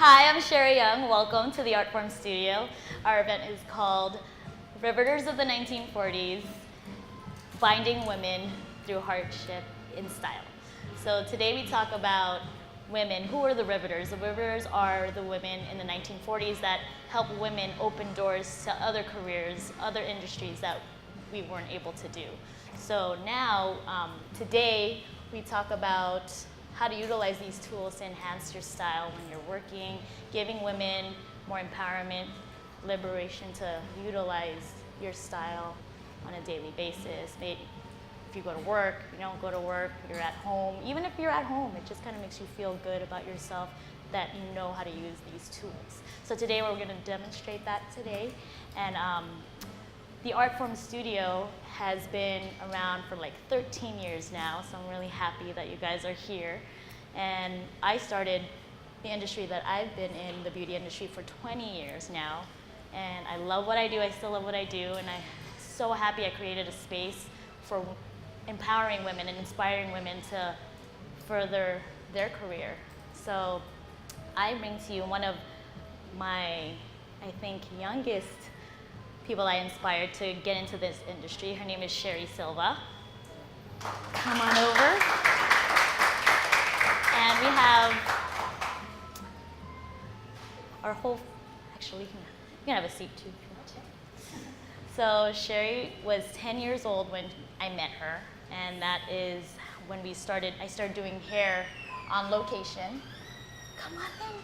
Hi, I'm Sherry Younge. Welcome to the Artform Studio. Our event is called Riveters of the 1940s, Binding Women Through Hardship in Style. So today we talk about women. Who are the Riveters? The Riveters are the women in the 1940s that help women open doors to other careers, other industries that we weren't able to do. So now, today, we talk about how to utilize these tools to enhance your style when you're working, giving women more empowerment, liberation to utilize your style on a daily basis. Maybe if you go to work, you don't go to work, you're at home. Even if you're at home, it just kind of makes you feel good about yourself that you know how to use these tools. So today we're going to demonstrate that today. And the Artform Studio has been around for like 13 years now, so I'm really happy that you guys are here. And I started the industry that I've been in, the beauty industry, for 20 years now. And I love what I do, I still love what I do, and I'm so happy I created a space for empowering women and inspiring women to further their career. So I bring to you one of my, I think, youngest people I inspired to get into this industry. Her name is Silva. Come on over. And we have our whole, actually, you can have a seat too if you want to. So Sherry was 10 years old when I met her, and that is when I started doing hair on location. Come on in.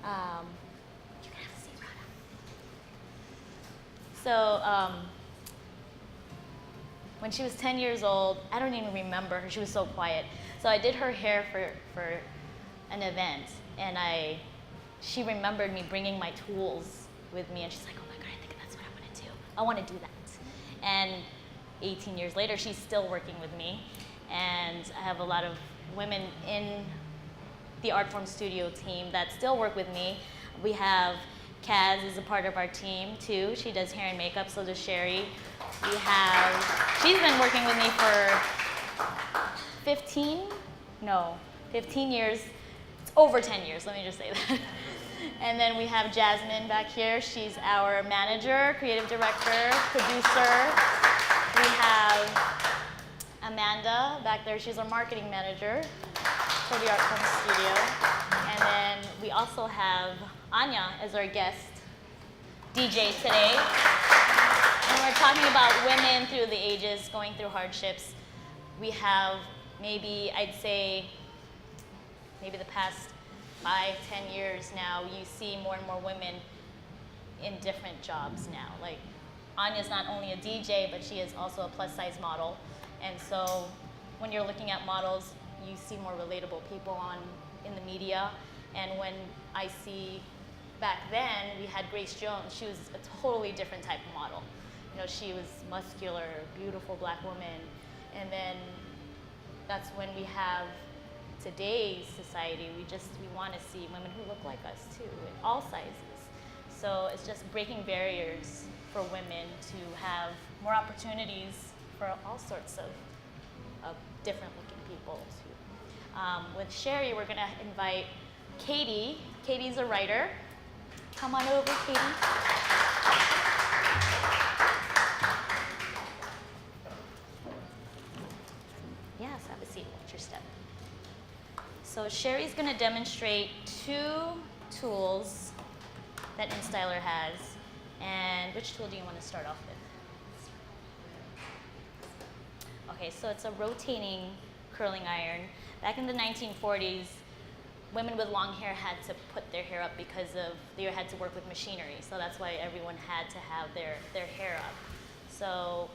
You can have a seat, Rhoda. So when she was 10 years old, I don't even remember her. She was so quiet. So I did her hair for an event, and she remembered me bringing my tools with me, and she's like, oh my God, I think that's what I want to do. I want to do that. And 18 years later, she's still working with me, and I have a lot of women in the Artform Studio team that still work with me. We have Kaz is a part of our team too. She does hair and makeup, so does Sherry. She's been working with me for 15 years. It's over 10 years, let me just say that. And then we have Jazmin back here. She's our manager, creative director, producer. We have Amanda back there. She's our marketing manager for the Artform Studio. And then we also have Anya as our guest DJ today. And we're talking about women through the ages going through hardships. We have I'd say maybe the past 5-10 years now, you see more and more women in different jobs now. Like Anya's not only a DJ, but she is also a plus size model. And so when you're looking at models, you see more relatable people in the media. And when I see back then, we had Grace Jones. She was a totally different type of model. You know, she was muscular, beautiful black woman. And then that's when we have today's society. We want to see women who look like us too, in all sizes. So it's just breaking barriers for women to have more opportunities for all sorts of different looking people too. With Sherry, we're going to invite Katie. Katie's a writer. Come on over, Katie. Yes, have a seat. Watch your step. So Sherry's going to demonstrate 2 tools that InStyler has. And which tool do you want to start off with? Okay, so it's a rotating curling iron. Back in the 1940s, women with long hair had to put their hair up because they had to work with machinery. So that's why everyone had to have their hair up. So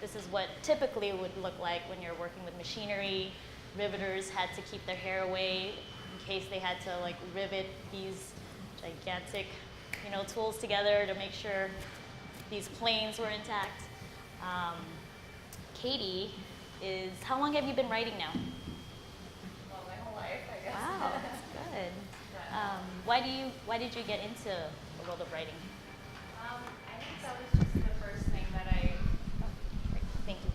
this is what typically would look like when you're working with machinery. Riveters had to keep their hair away in case they had to like rivet these gigantic, tools together to make sure these planes were intact. Katie how long have you been writing now? Well, my whole life, I guess. Wow, that's good. Why did you get into the world of writing? I think that was just the first thing that Thank you.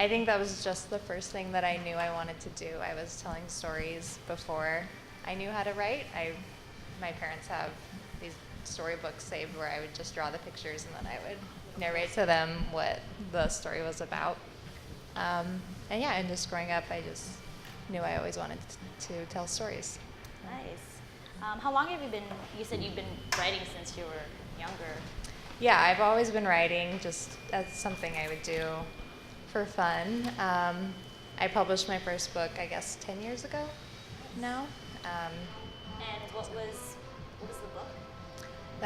I think that was just the first thing that I knew I wanted to do. I was telling stories before I knew how to write. My parents have these storybooks saved where I would just draw the pictures and then I would narrate to them what the story was about. And yeah, and just growing up, I just knew I always wanted to tell stories. Nice. How long have you said you've been writing since you were younger? Yeah, I've always been writing just as something I would do for fun. I published my first book, I guess, 10 years ago now. And what was the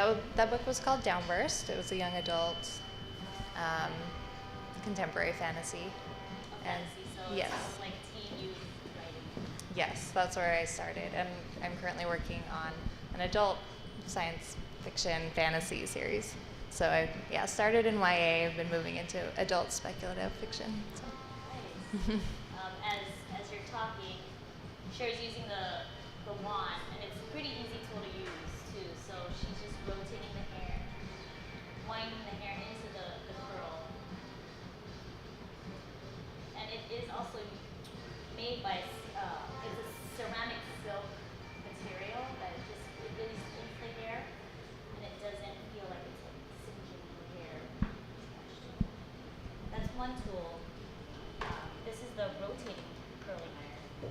book? That book was called Downburst. It was a young adult contemporary fantasy. And So yes. It's like teen youth writing. Yes, that's where I started. And I'm currently working on an adult science fiction fantasy series. So I started in YA. I've been moving into adult speculative fiction. So. Nice. As you're talking, Sherry's using the wand, and it's a pretty easy tool to use too. So she's just rotating the hair, winding the hair into the curl. And it is also made by it's a ceramic silk material that it really spins the hair, and it doesn't feel like it's like singeing the hair. That's one tool. This is the rotating curling iron.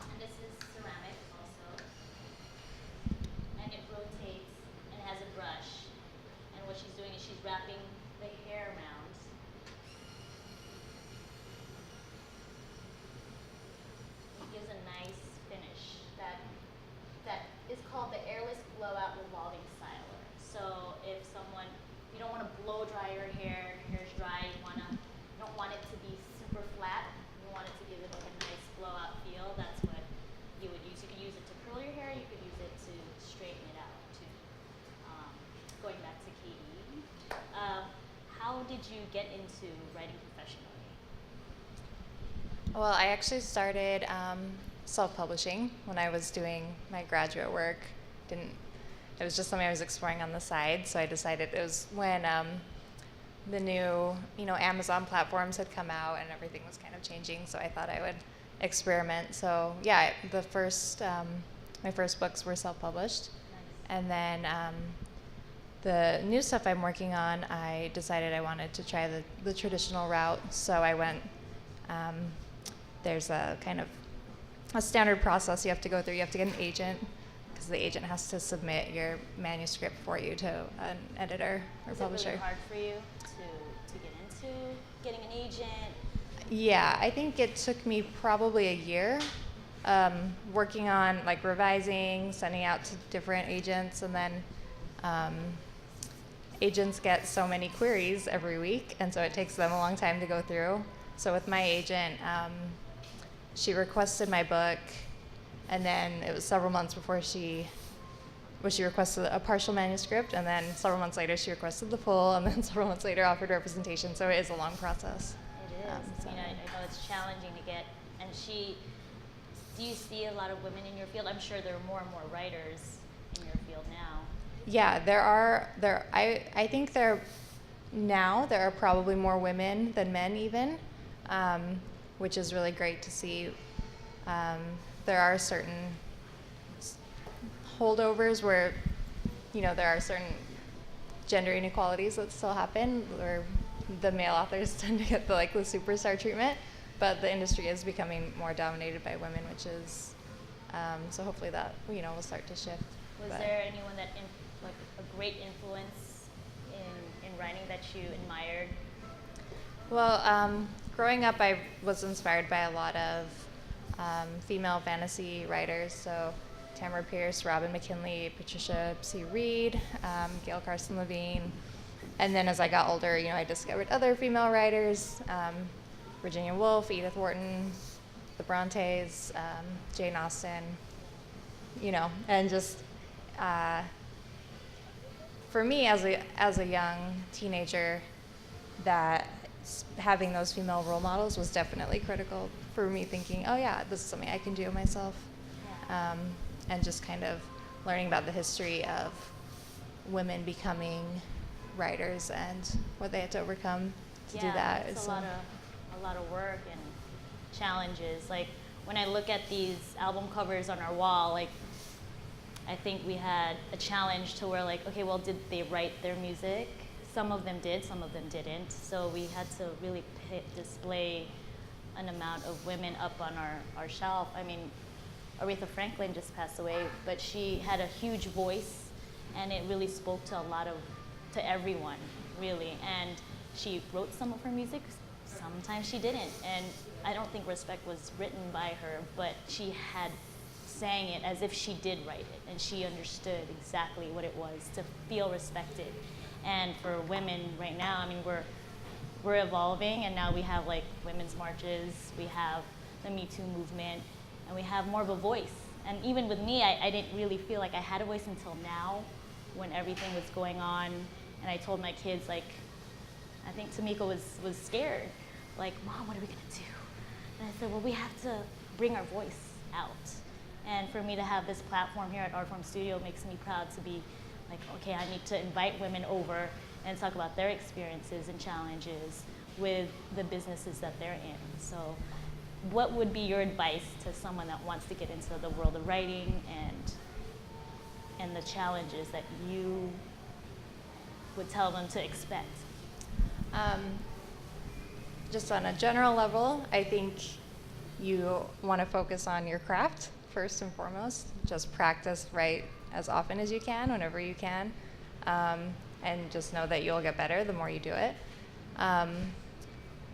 And this is ceramic also. And it rotates and has a brush. And what she's doing is she's wrapping the hair around. It gives a nice finish that is called the AIRLESS Blowout Revolving Styler. So if you don't want to blow dry your hair's dry, you don't want it to be super flat, you want it to give it like a nice blowout feel, that's what you would use. You could use it to curl your hair, you could use it to straighten it out too. Going back to Katie, how did you get into writing professionally? Well, I actually started self-publishing when I was doing my graduate work. It was just something I was exploring on the side, so I decided it was when the new, Amazon platforms had come out and everything was kind of changing, so I thought I would experiment. So yeah, my first books were self-published. Nice. And then the new stuff I'm working on, I decided I wanted to try the traditional route, so I went, there's a kind of a standard process you have to go through. You have to get an agent, because the agent has to submit your manuscript for you to an editor or publisher. Is it really hard for you to get into getting an agent? Yeah, I think it took me probably a year working on like revising, sending out to different agents, and then agents get so many queries every week, and so it takes them a long time to go through. So with my agent, she requested my book, and then it was several months before she requested a partial manuscript, and then several months later she requested the full, and then several months later offered representation. So it is a long process. It is. I know it's challenging to get. And do you see a lot of women in your field? I'm sure there are more and more writers in your field now. Yeah, I think there are probably more women than men even, which is really great to see. There are certain holdovers where, there are certain gender inequalities that still happen, where the male authors tend to get the superstar treatment, but the industry is becoming more dominated by women, which is, so hopefully that, will start to shift. Was there anyone that, a great influence in writing that you admired? Well, growing up, I was inspired by a lot of female fantasy writers, so Tamara Pierce, Robin McKinley, Patricia C. Reed, Gail Carson Levine. And then as I got older, I discovered other female writers, Virginia Woolf, Edith Wharton, the Brontes, Jane Austen, and just for me as a young teenager, that having those female role models was definitely critical for me, thinking, oh yeah, this is something I can do myself. Yeah. And just kind of learning about the history of women becoming writers and what they had to overcome to do that. It's a lot of work and challenges. Like when I look at these album covers on our wall, like I think we had a challenge to where like, okay, well, did they write their music? Some of them did, some of them didn't. So we had to really display an amount of women up on our shelf. I mean, Aretha Franklin just passed away, but she had a huge voice, and it really spoke to to everyone, really. And she wrote some of her music, sometimes she didn't. And I don't think Respect was written by her, but she had sang it as if she did write it, and she understood exactly what it was to feel respected. And for women right now, I mean, we're evolving, and now we have like women's marches, we have the Me Too movement, and we have more of a voice. And even with me, I didn't really feel like I had a voice until now, when everything was going on. And I told my kids, like, I think Tamika was scared, like, Mom, what are we gonna do? And I said, well, we have to bring our voice out. And for me to have this platform here at Artform Studio makes me proud to be like, okay, I need to invite women over and talk about their experiences and challenges with the businesses that they're in. So what would be your advice to someone that wants to get into the world of writing and the challenges that you would tell them to expect? Just on a general level, I think you want to focus on your craft first and foremost. Just practice, write as often as you can, whenever you can, and just know that you'll get better the more you do it.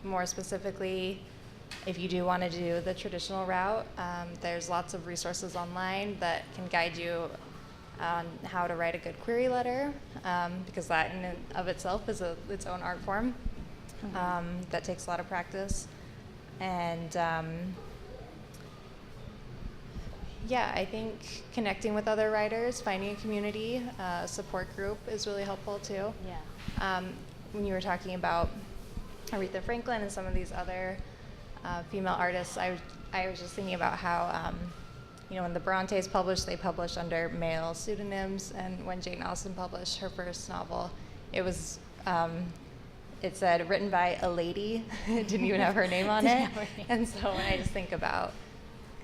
More specifically, if you do want to do the traditional route, there's lots of resources online that can guide you on how to write a good query letter, because that in and of itself is its own art form. That takes a lot of practice. And yeah, I think connecting with other writers, finding a community, support group is really helpful too. Yeah. When you were talking about Aretha Franklin and some of these other female artists, I was just thinking about how, when the Brontes published, they published under male pseudonyms, and when Jane Austen published her first novel, it was, it said written by a lady. It didn't even have her name on it. And so when I just think about,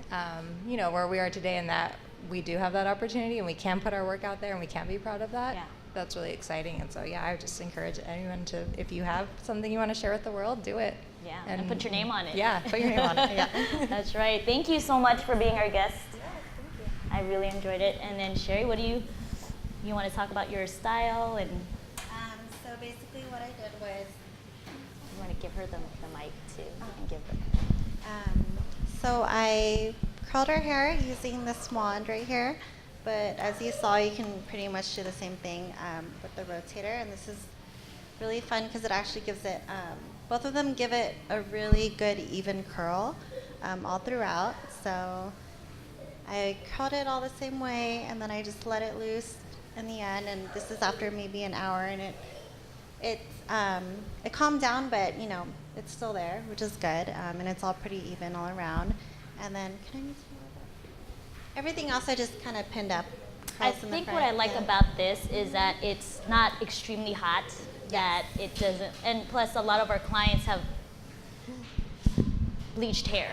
where we are today and that we do have that opportunity and we can put our work out there and we can be proud of that, that's really exciting. And so, I would just encourage anyone to, if you have something you want to share with the world, do it. Yeah, and put your name on it. Yeah, put your name on it, yeah. That's right. Thank you so much for being our guest. I really enjoyed it. And then Sherry, what do you want to talk about your style? And So basically what I did was, you want to give her the mic too, and give her. So I curled her hair using this wand right here, but as you saw, you can pretty much do the same thing with the rotator, and this is really fun because it actually gives it, both of them give it a really good even curl all throughout. So I curled it all the same way, and then I just let it loose in the end, and this is after maybe an hour, and it calmed down, but it's still there, which is good, and it's all pretty even all around. And then, can I use everything else I just kind of pinned up. I think what I like about this is that it's not extremely hot, that it doesn't, and plus a lot of our clients have bleached hair,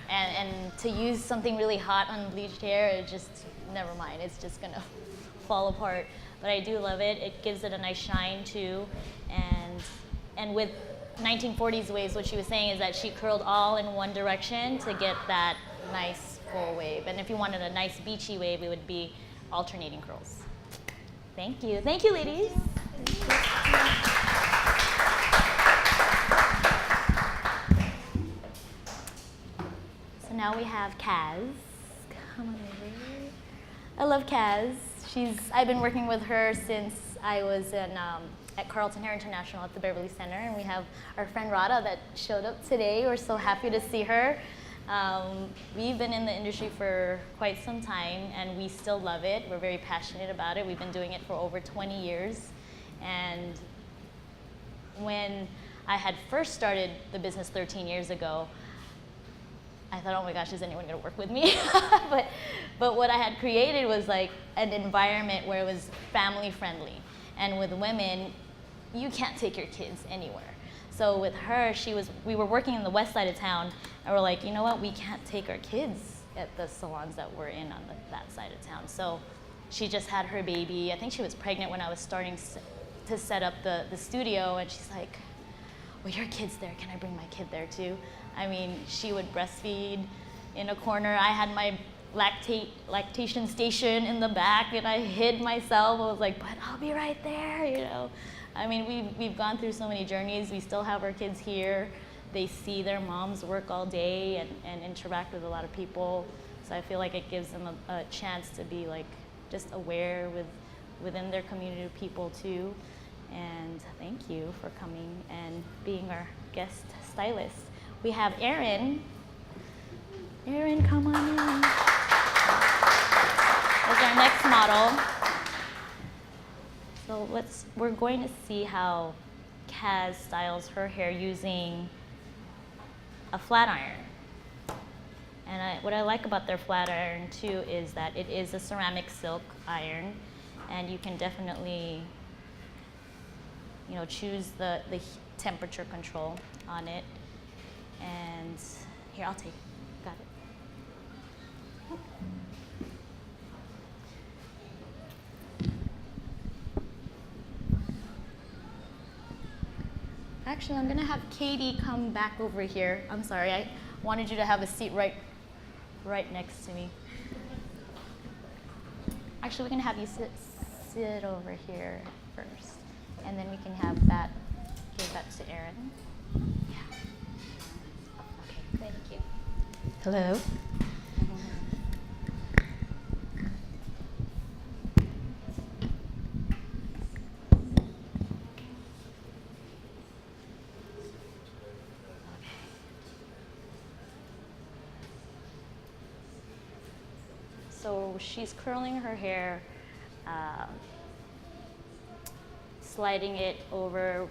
and to use something really hot on bleached hair, it just, never mind, it's just gonna fall apart. But I do love it. It gives it a nice shine too, and with 1940s waves, what she was saying is that she curled all in one direction to get that nice full wave. And if you wanted a nice beachy wave, it would be alternating curls. Thank you. Thank you, ladies. So now we have Kaz. Come on over. I love Kaz. I've been working with her since I was at Carlton Hair International at the Beverly Center, and we have our friend Rada that showed up today. We're so happy to see her. We've been in the industry for quite some time, and we still love it. We're very passionate about it. We've been doing it for over 20 years. And when I had first started the business 13 years ago, I thought, oh my gosh, is anyone gonna work with me? but what I had created was like an environment where it was family friendly. And with women, you can't take your kids anywhere. So with her, we were working in the west side of town, and we're like, you know what, we can't take our kids at the salons that we're in on that side of town. So she just had her baby. I think she was pregnant when I was starting to set up the studio, and she's like, well, your kid's there, can I bring my kid there too? I mean, she would breastfeed in a corner. I had my lactation station in the back, and I hid myself. I was like, but I'll be right there, you know. I mean, we've gone through so many journeys. We still have our kids here. They see their moms work all day and interact with a lot of people. So I feel like it gives them a chance to be like just aware within their community of people too. And thank you for coming and being our guest stylist. We have Erin. Erin, come on in. That's our next model. So we're going to see how Kaz styles her hair using a flat iron. And what I like about their flat iron too is that it is a ceramic silk iron, and you can definitely, you know, choose the temperature control on it. And here, I'll take it. Got it. Actually, I'm gonna have Katie come back over here. I'm sorry, I wanted you to have a seat right next to me. Actually, we're gonna have you sit over here first, and then we can have that, give that to Erin. Yeah. Okay, thank you. Hello. So she's curling her hair, sliding it over,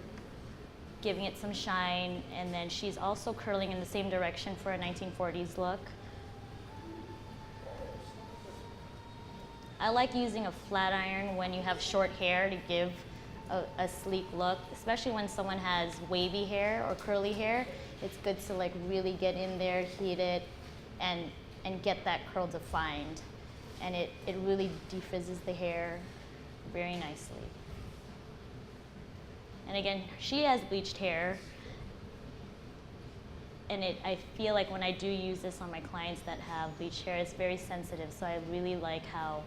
giving it some shine, and then she's also curling in the same direction for a 1940s look. I like using a flat iron when you have short hair to give a sleek look, especially when someone has wavy hair or curly hair. It's good to like really get in there, heat it, and get that curl defined. And it really defizzes the hair very nicely. And again, she has bleached hair, and I feel like when I do use this on my clients that have bleached hair, it's very sensitive, so I really like how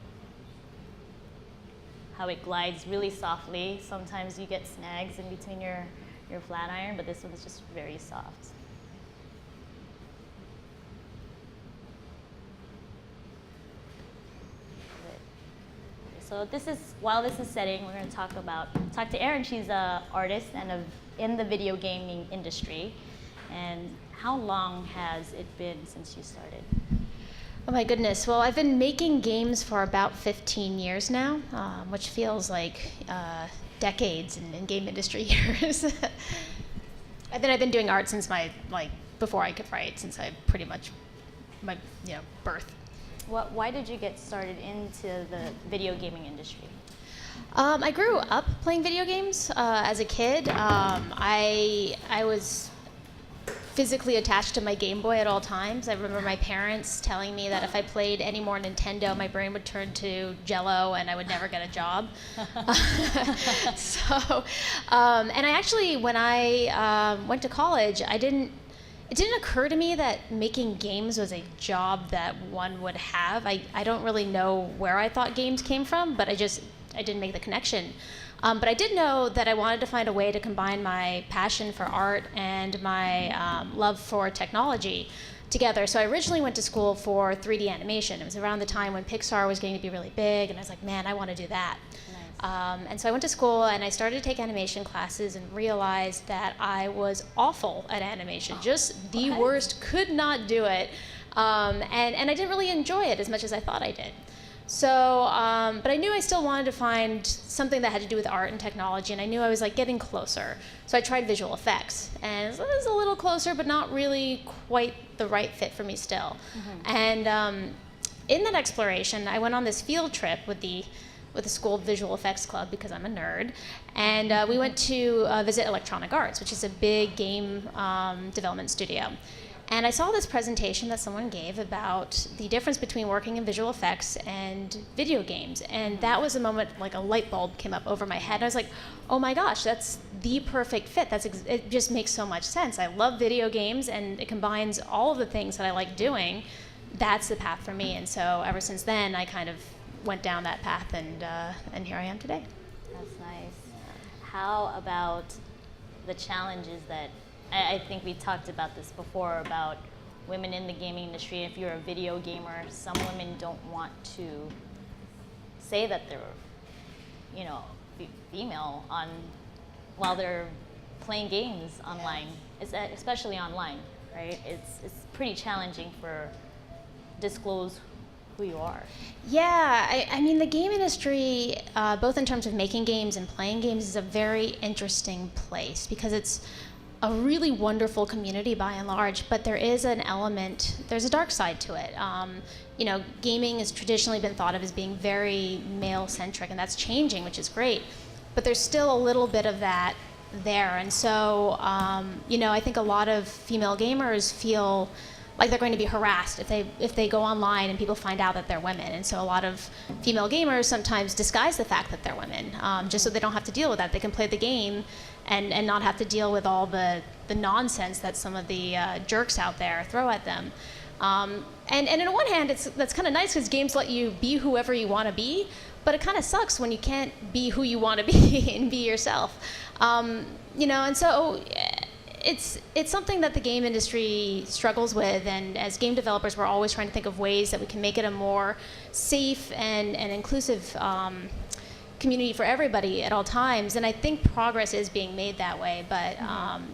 it glides really softly. Sometimes you get snags in between your flat iron, but this one's just very soft. So while this is setting, we're going to talk to Erin. She's an artist and in the video gaming industry. And how long has it been since you started? Oh my goodness. Well, I've been making games for about 15 years now, which feels like decades in game industry years. And then I've been doing art since before I could write, since I pretty much my birth. Why did you get started into the video gaming industry? I grew up playing video games as a kid. I was physically attached to my Game Boy at all times. I remember my parents telling me that if I played any more Nintendo, my brain would turn to Jell-O and I would never get a job. And I actually, when I went to college, it didn't occur to me that making games was a job that one would have. I don't really know where I thought games came from, but I didn't make the connection. But I did know that I wanted to find a way to combine my passion for art and my love for technology together. So I originally went to school for 3D animation. It was around the time when Pixar was getting to be really big, and I was like, man, I want to do that. And so I went to school and I started to take animation classes and realized that I was awful at animation, just the worst, could not do it. And I didn't really enjoy it as much as I thought I did. So, but I knew I still wanted to find something that had to do with art and technology, and I knew I was like getting closer. So I tried visual effects, and it was a little closer, but not really quite the right fit for me still. And in that exploration, I went on this field trip with the School of Visual Effects Club because I'm a nerd, and we went to visit Electronic Arts, which is a big game development studio. And I saw this presentation that someone gave about the difference between working in visual effects and video games. And that was a moment like a light bulb came up over my head. And I was like, oh my gosh, that's the perfect fit. It just makes so much sense. I love video games, and it combines all of the things that I like doing. That's the path for me. And so ever since then, I kind of went down that path, and here I am today. That's nice. How about the challenges that, I think we talked about this before, about women in the gaming industry. If you're a video gamer, some women don't want to say that they're, female while they're playing games online, especially online, right? It's pretty challenging for disclose who you are. Yeah, I mean, the game industry, both in terms of making games and playing games, is a very interesting place because it's a really wonderful community by and large, but there is an element, there's a dark side to it. Gaming has traditionally been thought of as being very male-centric, and that's changing, which is great, but there's still a little bit of that there. And so, I think a lot of female gamers feel like they're going to be harassed if they go online and people find out that they're women. And so a lot of female gamers sometimes disguise the fact that they're women, just so they don't have to deal with that. They can play the game and not have to deal with all the nonsense that some of the jerks out there throw at them. And on one hand, that's kind of nice because games let you be whoever you want to be, but it kind of sucks when you can't be who you want to be and be yourself. And so it's something that the game industry struggles with, and as game developers, we're always trying to think of ways that we can make it a more safe and inclusive community for everybody at all times. And I think progress is being made that way, but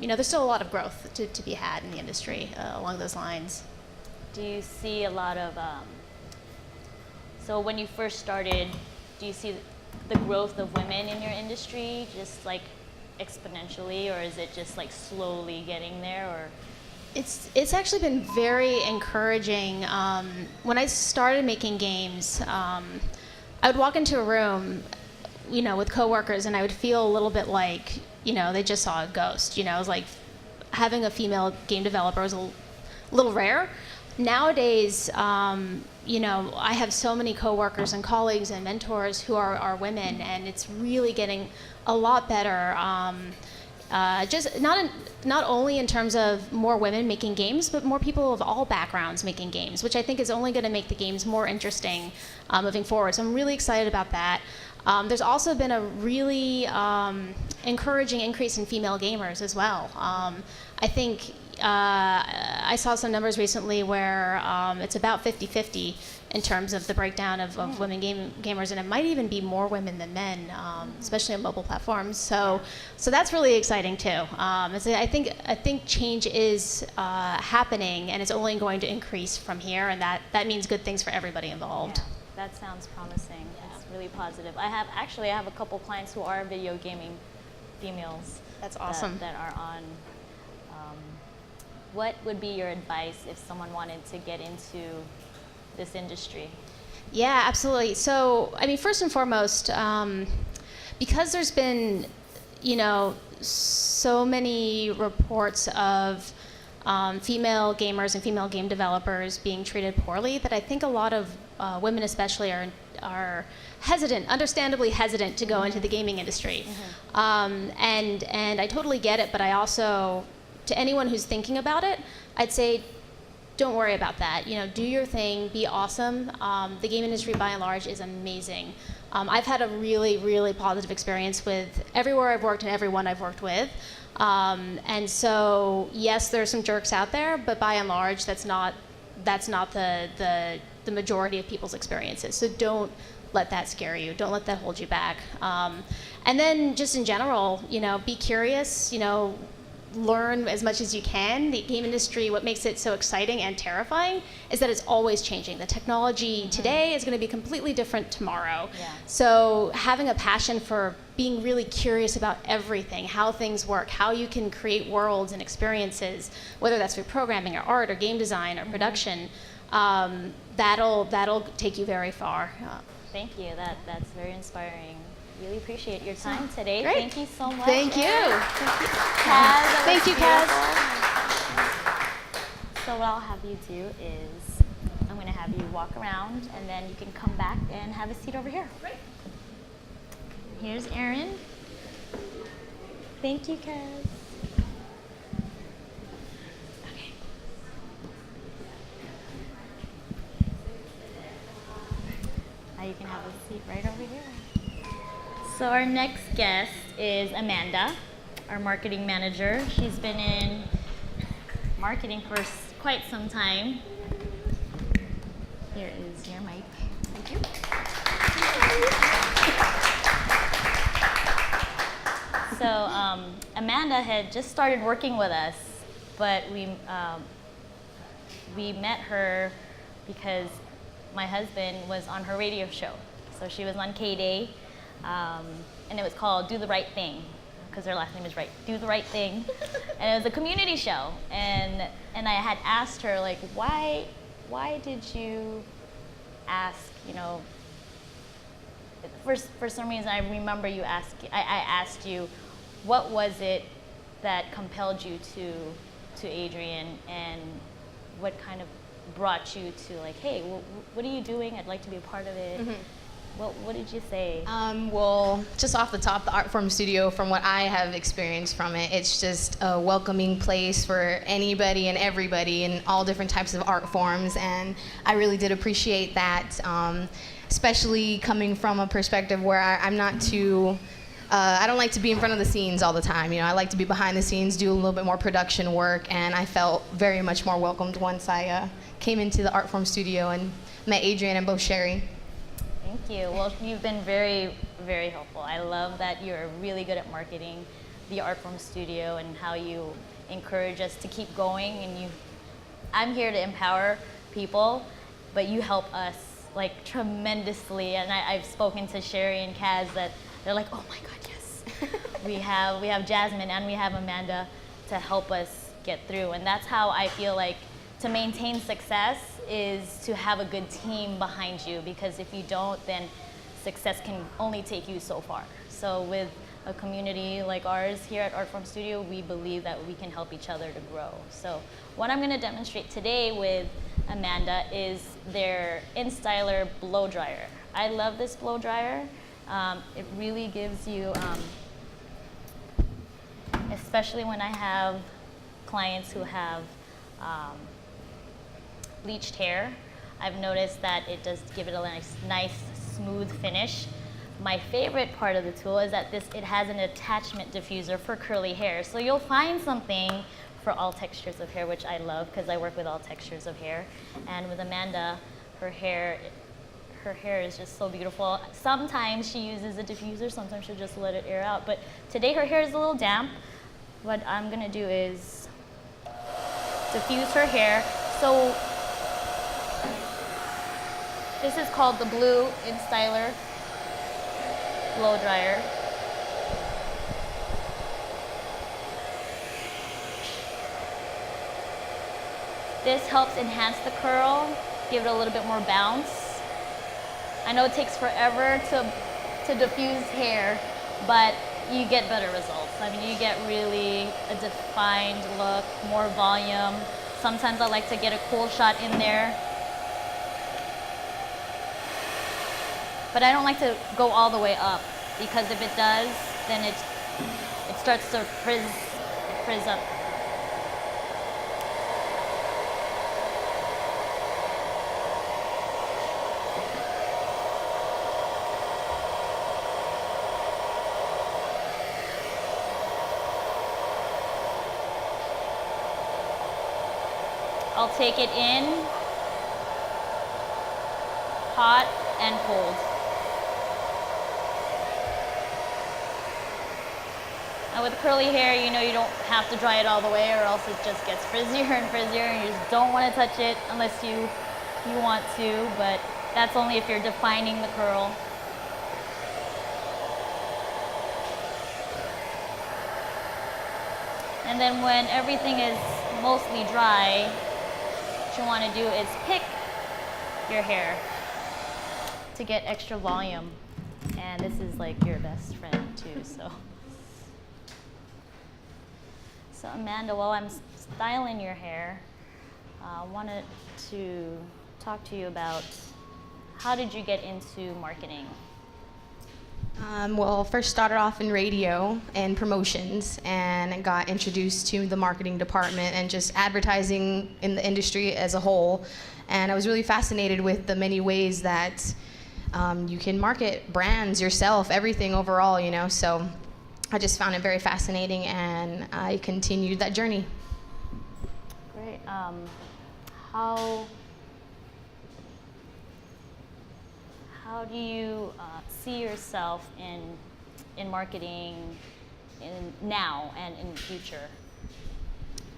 there's still a lot of growth to be had in the industry along those lines. Do you see a lot of, so when you first started, do you see the growth of women in your industry just like exponentially, or is it just like slowly getting there? Or it's actually been very encouraging. When I started making games, I would walk into a room, with coworkers, and I would feel a little bit like, they just saw a ghost. It was like having a female game developer was a little rare. Nowadays, I have so many coworkers and colleagues and mentors who are women, and it's really getting a lot better. Just not only in terms of more women making games, but more people of all backgrounds making games, which I think is only going to make the games more interesting moving forward. So I'm really excited about that. There's also been a really encouraging increase in female gamers as well. I think I saw some numbers recently where it's about 50-50 in terms of the breakdown of women gamers, and it might even be more women than men, especially on mobile platforms. So that's really exciting too. I think change is happening, and it's only going to increase from here, and that means good things for everybody involved. Yeah, that sounds promising. It's really positive. I have a couple clients who are video gaming females. That's awesome. That are on. What would be your advice if someone wanted to get into this industry? Yeah, absolutely. So, first and foremost, because there's been, so many reports of female gamers and female game developers being treated poorly, that I think a lot of women especially are hesitant, understandably hesitant to go into the gaming industry. And I totally get it, but I also, to anyone who's thinking about it, I'd say, don't worry about that. Do your thing, be awesome. The game industry, by and large, is amazing. I've had a really, really positive experience with everywhere I've worked and everyone I've worked with. And so, yes, there's some jerks out there, but by and large, that's not the majority of people's experiences. So don't let that scare you. Don't let that hold you back. And then, just in general, be curious. learn as much as you can. The game industry, what makes it so exciting and terrifying is that it's always changing. The technology today is going to be completely different tomorrow. Yeah. So having a passion for being really curious about everything, how things work, how you can create worlds and experiences, whether that's through programming or art or game design or production, that'll take you very far. Thank you. That's very inspiring. Really appreciate your time today. Great. Thank you so much. Thank you. Kaz, Thank you, Kaz. So what I'll have you do is I'm going to have you walk around, and then you can come back and have a seat over here. Great. Here's Erin. Thank you, Kaz. Okay. Now you can have a seat right over here. So our next guest is Amanda, our marketing manager. She's been in marketing for quite some time. Here is your mic. Thank you. So Amanda had just started working with us, but we met her because my husband was on her radio show. So she was on K-Day. And it was called Do the Right Thing, because her last name is Wright. Do the Right Thing. And it was a community show. And I had asked her, like, why did you ask, you know, for some reason I remember I asked you, what was it that compelled you to Adrian, and what kind of brought you to, like, hey, what are you doing? I'd like to be a part of it. Mm-hmm. What did you say? Well, just off the top, the Artform Studio, from what I have experienced from it, it's just a welcoming place for anybody and everybody in all different types of art forms, and I really did appreciate that, especially coming from a perspective where I'm not too, I don't like to be in front of the scenes all the time. You know, I like to be behind the scenes, do a little bit more production work, and I felt very much more welcomed once I came into the Artform Studio and met Adrian and both Sherry. Thank you. Well, you've been very, very helpful. I love that you're really good at marketing the Artform Studio and how you encourage us to keep going. And I'm here to empower people, but you help us like tremendously. And I've spoken to Sherry and Kaz that they're like, oh my God, yes. we have Jazmin and we have Amanda to help us get through. And that's how I feel like to maintain success is to have a good team behind you, because if you don't, then success can only take you so far. So with a community like ours here at Artform Studio, we believe that we can help each other to grow. So what I'm going to demonstrate today with Amanda is their InStyler blow dryer. I love this blow dryer. It really gives you, especially when I have clients who have bleached hair, I've noticed that it does give it a nice smooth finish. My favorite part of the tool is that it has an attachment diffuser for curly hair. So you'll find something for all textures of hair, which I love because I work with all textures of hair. And with Amanda, her hair is just so beautiful. Sometimes she uses a diffuser, sometimes she'll just let it air out. But today her hair is a little damp. What I'm gonna do is diffuse her hair. So this is called the Blue InStyler blow dryer. This helps enhance the curl, give it a little bit more bounce. I know it takes forever to diffuse hair, but you get better results. I mean, you get really a defined look, more volume. Sometimes I like to get a cool shot in there. But I don't like to go all the way up, because if it does, then it starts to frizz up. I'll take it in, hot and cold. And with curly hair, you know you don't have to dry it all the way or else it just gets frizzier and frizzier and you just don't want to touch it unless you want to, but that's only if you're defining the curl. And then when everything is mostly dry, what you want to do is pick your hair to get extra volume. And this is like your best friend too, so. So Amanda, while I'm styling your hair, I wanted to talk to you about how did you get into marketing? Well, first started off in radio and promotions and got introduced to the marketing department and just advertising in the industry as a whole. And I was really fascinated with the many ways that you can market brands, yourself, everything overall, you know. So I just found it very fascinating and I continued that journey. Great. How do you see yourself in marketing now and in the future?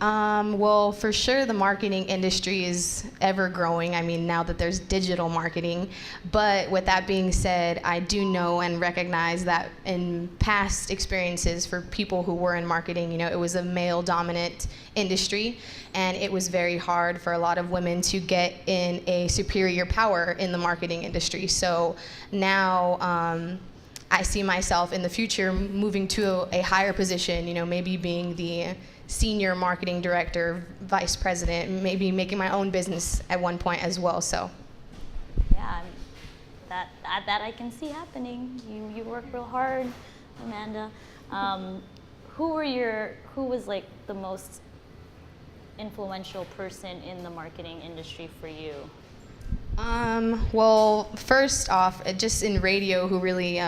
Well, for sure, the marketing industry is ever growing. I mean, now that there's digital marketing. But with that being said, I do know and recognize that in past experiences for people who were in marketing, you know, it was a male-dominant industry, and it was very hard for a lot of women to get in a superior power in the marketing industry. So now, I see myself in the future moving to a higher position, you know, maybe being the senior marketing director, vice president, maybe making my own business at one point as well. So Yeah, that I can see happening. You work real hard, Amanda. Who was like the most influential person in the marketing industry for you? Well, first off, just in radio, who really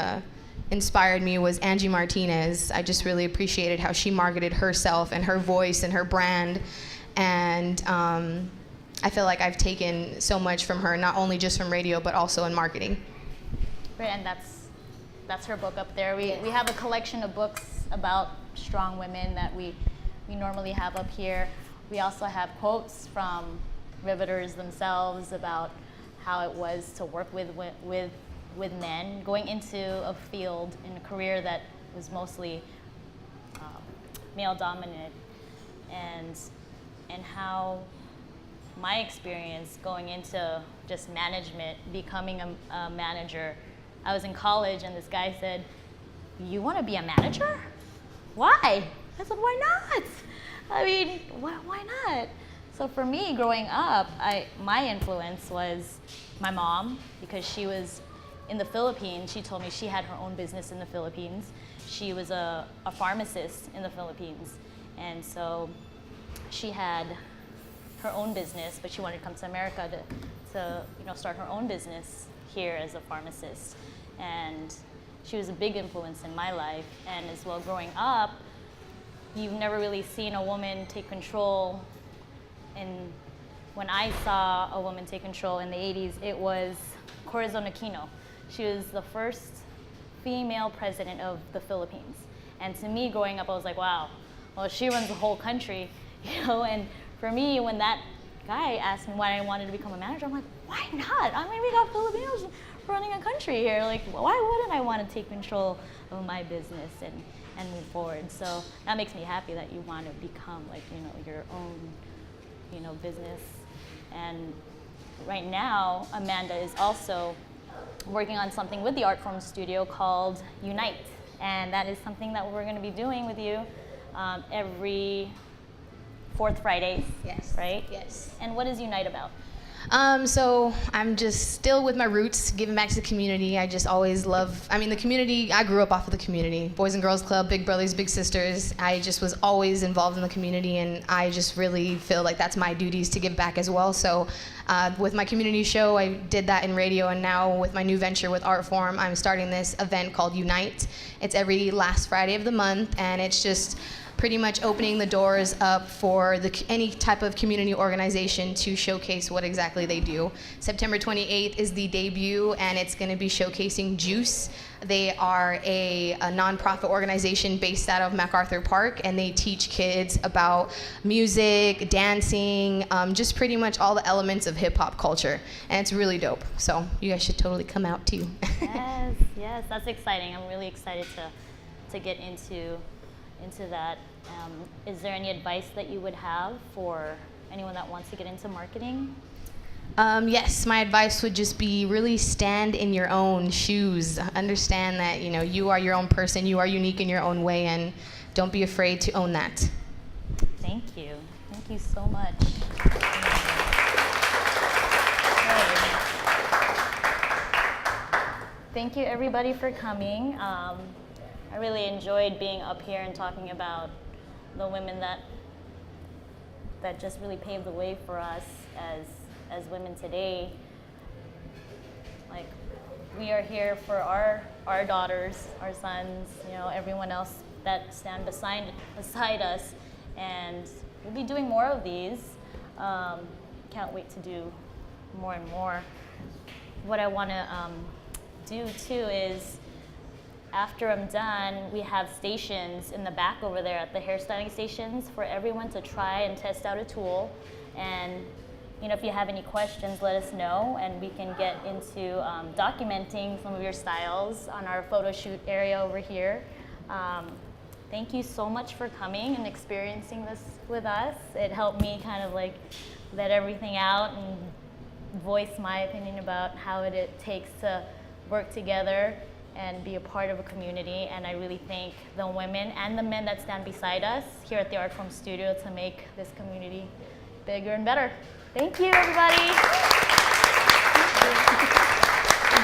inspired me was Angie Martinez. I just really appreciated how she marketed herself and her voice and her brand. And I feel like I've taken so much from her, not only just from radio, but also in marketing. Right, and that's her book up there. We have a collection of books about strong women that we normally have up here. We also have quotes from Riveters themselves about how it was to work with men, going into a field in a career that was mostly male dominant, and how my experience going into just management, becoming a manager. I was in college and this guy said, "You want to be a manager? Why?" I said, "Why not? I mean, why not?" So for me, growing up, my influence was my mom, because she was in the Philippines. She told me she had her own business in the Philippines. She was a pharmacist in the Philippines. And so she had her own business, but she wanted to come to America to start her own business here as a pharmacist. And she was a big influence in my life. And as well, growing up, you've never really seen a woman take control. And when I saw a woman take control in the 80s, it was Corazon Aquino. She was the first female president of the Philippines. And to me, growing up, I was like, wow, well, she runs the whole country, you know? And for me, when that guy asked me why I wanted to become a manager, I'm like, why not? I mean, we got Filipinos running a country here. Like, why wouldn't I want to take control of my business and move forward? So that makes me happy that you want to become, like, your own, business. And right now, Amanda is also working on something with the Artform Studio called Unite. And that is something that we're going to be doing with you every fourth Fridays. Yes. Right? Yes. And what is Unite about? So I'm just still with my roots, giving back to the community. I just always the community, I grew up off of the community. Boys and Girls Club, Big Brothers, Big Sisters. I just was always involved in the community, and I just really feel like that's my duties to give back as well. So with my community show, I did that in radio, and now with my new venture with Artform, I'm starting this event called Unite. It's every last Friday of the month, and it's just pretty much opening the doors up for any type of community organization to showcase what exactly they do. September 28th is the debut, and it's going to be showcasing Juice. They are a nonprofit organization based out of MacArthur Park, and they teach kids about music, dancing, just pretty much all the elements of hip-hop culture, and it's really dope. So you guys should totally come out too. Yes, yes, that's exciting. I'm really excited to get into that. Is there any advice that you would have for anyone that wants to get into marketing? Yes, my advice would just be really stand in your own shoes. Understand that, you know, you are your own person, you are unique in your own way, and don't be afraid to own that. Thank you. Thank you so much. Thank you everybody for coming. I really enjoyed being up here and talking about the women that just really paved the way for us as women today. Like, we are here for our daughters, our sons, you know, everyone else that stand beside us, and we'll be doing more of these. Can't wait to do more and more. What I want to do too is, after I'm done, we have stations in the back over there at the hairstyling stations for everyone to try and test out a tool. And you know, if you have any questions, let us know, and we can get into documenting some of your styles on our photo shoot area over here. Thank you so much for coming and experiencing this with us. It helped me kind of like let everything out and voice my opinion about how it takes to work together and be a part of a community. And I really thank the women and the men that stand beside us here at the Artform Studio to make this community bigger and better. Thank you, everybody.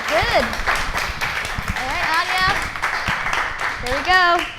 Good. All right, Anya. Here we go.